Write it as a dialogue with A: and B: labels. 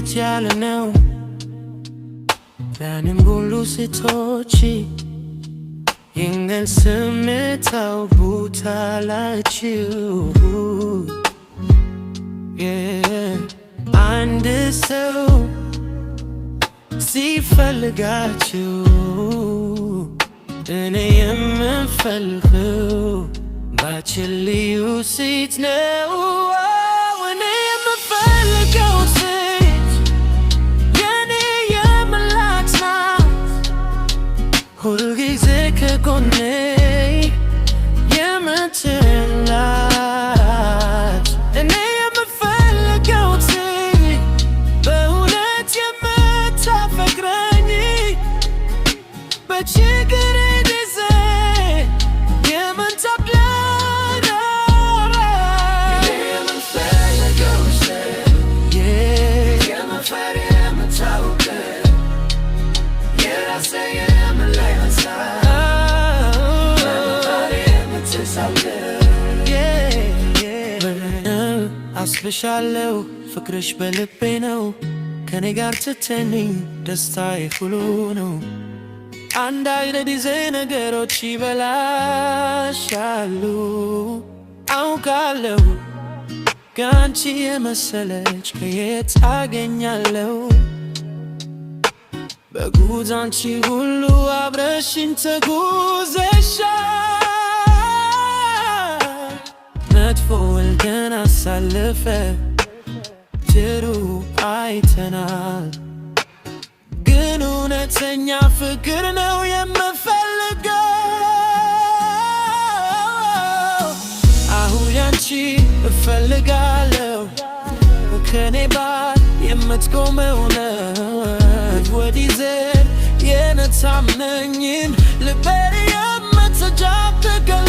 A: ለየት ያለ ነው ለእኔም ሁሉ ሴቶች ይህንን ስሜት ታውቁታላችሁ አንድ ሰው ሲፈልጋችሁ እኔ የምፈልገው ባንቺ ልዩ ሴት ነው እኔ የምፈልገው ሴት የኔ የምላክ ናት ሁልጊዜ ከጎኔ የምትላት እኔ የምፈልገው ሴት በእውነት የምታፈቅረኝ በችግሬ ጊዜ አስብሻለሁ ፍቅርሽ በልቤ ነው ከኔ ጋር ስትሆኚ ደስታዬ ሁሉ ነው አንድ አይነት ጊዜ ነገሮች ይበላሻሉ አውቃለሁ ካንቺ የመሰለች ከየት አገኛለሁ በጉዞ አንቺ ሁሉ አብረሽኝ ተጉዘሻል መጥፎውን ቀን አሳልፈን ጥሩ አይተናል ግን እውነተኛ ፍቅር ነው የምፈልገው አሁን ያንቺ እፈልጋለሁ ከኔ ባል የምትቆመው ነው ወዲህ ዘር የነታምነኝን ልቤን የምትጃብቀው